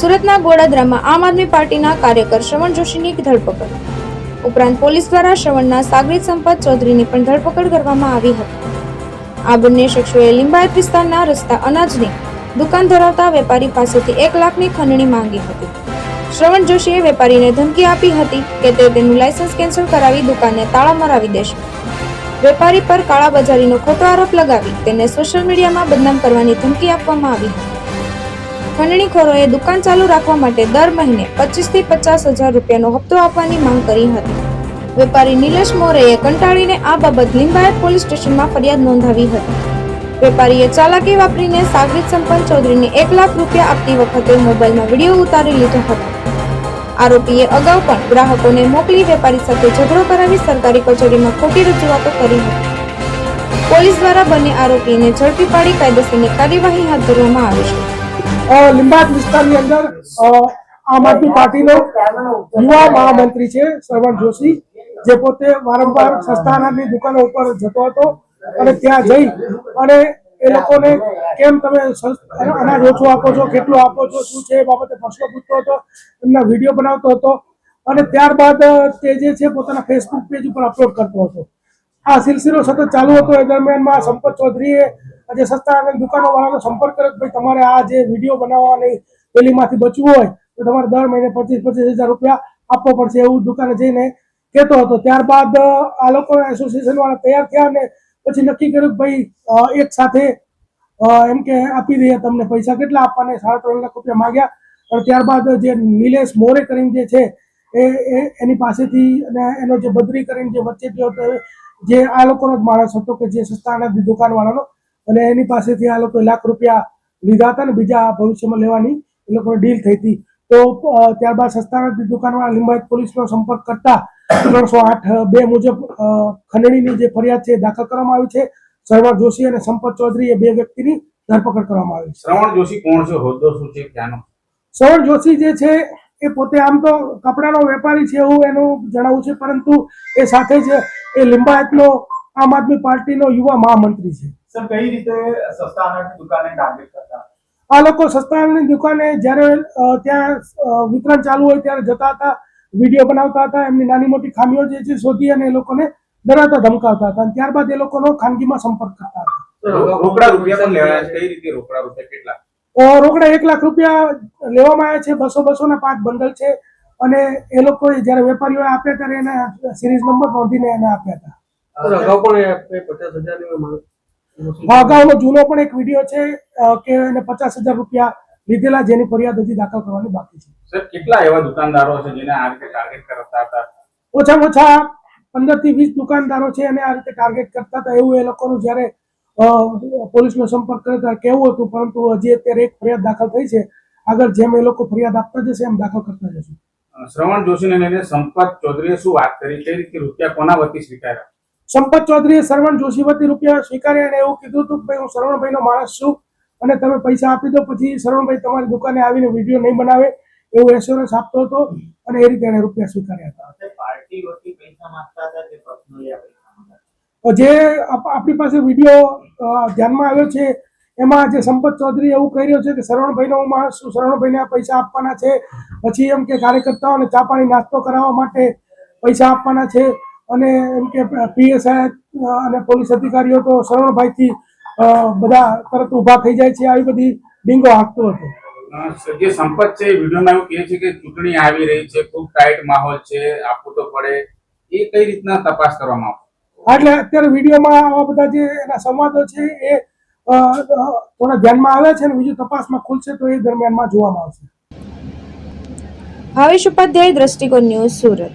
સુરતના ગોડાદરામાં આમ આદમી પાર્ટીના કાર્યકર શ્રવણ જોશીની ધરપકડ. ઉપરાંત પોલીસ દ્વારા શ્રવણના સાગરીત સંપત ચૌધરીની પણ ધરપકડ કરવામાં આવી હતી. આ બંને શખ્સોએ લિંબાયત વિસ્તારના રસ્તા અનાજની દુકાન ધરાવતા વેપારી પાસેથી 1 લાખની ખંડણી માંગી હતી. શ્રવણ જોશીએ વેપારીને ધમકી આપી હતી કે તે તેનું લાયસન્સ કેન્સલ કરાવી દુકાનને તાળા મરાવી દેશે. વેપારી પર કાળાબજારીનો ખોટો આરોપ લગાવી તેને સોશિયલ મીડિયામાં બદનામ કરવાની ધમકી આપવામાં આવી હતી. ખંડણીખોરોએ દુકાન ચાલુ રાખવા માટે દર મહિને 25 થી 50 હજાર રૂપિયાનો હપ્તો આપવાની માંગ કરી હતી. વેપારી નિલેશ મોરેએ કંટાળીને આ બાબત લિંબાયત પોલીસ સ્ટેશનમાં ફરિયાદ નોંધાવી હતી. વેપારીએ ચાલાકી વાપરીને સાગરીત સંપત ચૌધરીને 1 લાખ રૂપિયા આપતી વખતે મોબાઈલમાં વિડીયો ઉતારી લીધો હતો. આરોપીએ અગાઉ પણ ગ્રાહકોને મોકલી વેપારી સાથે ઝઘડો કરાવી સરકારી કચેરીમાં ખોટી રજૂઆતો કરી હતી. પોલીસ દ્વારા બંને આરોપીને ઝડપી પાડી કાયદેસરની કાર્યવાહી હાથ ધરવામાં આવી છે. લિંબાયત વિસ્તારની અંદર આમ આદમી પાર્ટીનો યુવા મહામંત્રી છે શ્રવણ જોશી, જે પોતે વારંવાર સસ્તા અનાજની દુકાનો ઉપર જતો હતો અને ત્યાં જઈ અને એ લોકોને કેમ તમે અનાજ ઓછું આપો છો, કેટલું આપો છો, શું છે એ બાબતે પ્રશ્નો પૂછતો હતો, એમના વિડીયો બનાવતો હતો અને ત્યારબાદ તે જે છે પોતાના ફેસબુક પેજ ઉપર અપલોડ કરતો હતો. આ સિલસિલો સતત ચાલુ હતો. એ દરમિયાનમાં સંપત ચૌધરીએ આજે સસ્તા અનાજ દુકાનો વાળાનો સંપર્ક કર્યો, ભાઈ તમારે આ જે વિડીયો બનાવવાની પેલીમાંથી બચવું હોય તો તમારે દર મહિને 25 હજાર રૂપિયા આપવો પડશે, એવું દુકાને જઈને કહેતો હતો. ત્યારબાદ આ લોકો એસોસિએશન વાળા તૈયાર થયા અને પછી નક્કી કર્યું કે ભાઈ એક સાથે એમ કે આપી દઈએ તમને પૈસા. કેટલા આપવાને 3.5 લાખ રૂપિયા માંગ્યા. અને ત્યારબાદ જે નિલેશ મોરે કરીને જે છે એની પાસેથી અને એનો જે બદરી કરીને જે વચ્ચે હતો, જે આ લોકોનો જ માણસ હતો કે જે સસ્તા અનાજની દુકાન વાળાનો, અને એની પાસેથી આ લોકોએ 1 લાખ રૂપિયા લીધા હતા ને બીજા ભવિષ્યમાં લેવાની એ લોકોની ડીલ થઈ હતી. તો ત્યારબાદ સસ્તા અનાજની દુકાનવાળા લિંબાયત પોલીસનો સંપર્ક કરતા 308(2) મુજબ ખંડણીની જે ફરિયાદ છે દાખલ કરવામાં આવી છે. શ્રવણ જોશી અને સંપત ચૌધરી એ 2 વ્યક્તિની ધરપકડ કરવામાં આવી છે. શ્રવણ જોશી કોણ છે, હોદ્દો શું છે, ક્યાંનો? શ્રવણ જોશી જે છે એ પોતે આમ તો કપડાનો વેપારી છે એવું એનું જણાવવું છે, પરંતુ એ સાથે જ એ લિંબાયતનો આમ આદમી પાર્ટીનો યુવા મહામંત્રી છે. સર, કઈ રીતે સસ્તા અનાજની દુકાને ટાર્ગેટ કરતા? આ લોકો સસ્તા અનાજની દુકાને જ્યારે ત્યાં વિતરણ ચાલુ હોય ત્યારે જતા હતા, વિડીયો બનાવતા હતા, એમની નાની મોટી ખામીઓ જે છે શોધી અને એ લોકોને ડરાવતા ધમકાવતા હતા. અને ત્યારબાદ એ લોકોનો ખાનગીમાં સંપર્ક કરતા હતા. રોકડા રૂપિયા પણ લેવાયા છે. કઈ રીતે રોકડા રૂપિયા કેટલા? રોકડા 1 લાખ રૂપિયા લેવામાં આવ્યા છે. 200 ના 5 બંડલ છે અને એ લોકોએ જ્યારે વેપારીઓએ આપ્યા ત્યારે એને સિરીઝ નંબર નોંધીને એને આપ્યા હતા. અગાઉ પણ 50,000 ની અગાઉનો જૂનો પણ એક વિડીયો છે કે એને 50,000 રૂપિયા લીધેલા, જેની ફરિયાદ હજી દાખલ કરવાની બાકી છે. સર, કેટલા એવા દુકાનદારો છે જેને આ રીતે ટાર્ગેટ કરતા હતા? ઓછામાં ઓછા 15 થી 20 દુકાનદારો છે અને આ રીતે ટાર્ગેટ કરતા હતા એવું એ લોકોનું જ્યારે પોલીસનો સંપર્ક કર્યો ત્યારે કહેવું હતું, પરંતુ હજી અત્યારે એક ફરિયાદ દાખલ થઈ છે. આગળ જેમ એ લોકો ફરિયાદ આપતા જશે એમ દાખલ કરતા જશે. શ્રવણ જોશીને લઈને સંપત ચૌધરીએ શું વાત કરી? કઈ રીતે રૂપિયા કોના વતી સ્વીકાર્યા? સંપત ચૌધરીએ શ્રવણ જોશી વતી રૂપિયા સ્વીકાર્યા અને એવું કીધું હતું કે ભાઈ હું શ્રવણભાઈનો માણસ છું અને તમે પૈસા આપી દો, પછી શ્રવણભાઈ તમારી દુકાને આવીને વિડીયો નહીં બનાવે એવું એશ્યોરન્સ આપતો હતો અને એ રીતે એને રૂપિયા સ્વીકાર્યા હતા. પાર્ટી વતી પૈસા માંગતા હતા કે પર્સનલી જે આપણી પાસે વિડીયો ધ્યાનમાં આવ્યો છે એમાં જે સંપત ચૌધરી એવું કહી રહ્યો છે કે શ્રવણભાઈનો હું માણસ છું, શ્રવણભાઈને આ પૈસા આપવાના છે, પછી એમ કે કાર્યકર્તાઓને ચા પાણી નાસ્તો કરાવવા માટે પૈસા આપવાના છે અને એમ કે પીએસઆઈ અને પોલીસ અધિકારીઓ તો શ્રવણભાઈથી બધા તરત ઊભા થઈ જાય છે, આવી બધી ડીંગો હાંકતો હતો. જે સંપત છે વિડીયોમાં એવું કહે છે કે ચૂંટણી આવી રહી છે, ખૂબ ટાઈટ માહોલ છે, આપવું તો પડે, એ કઈ રીતના તપાસ કરવામાં આવે? એટલે અત્યારે વિડીયોમાં આવા બધા જે એના સંવાદો છે એ થોડા ધ્યાનમાં આવ્યા છે અને બીજું તપાસમાં ખુલશે તો એ દરમિયાનમાં જોવામાં આવશે. ભાવેશ ઉપાધ્યાય, દ્રષ્ટિકોણ ન્યૂઝ, સુરત.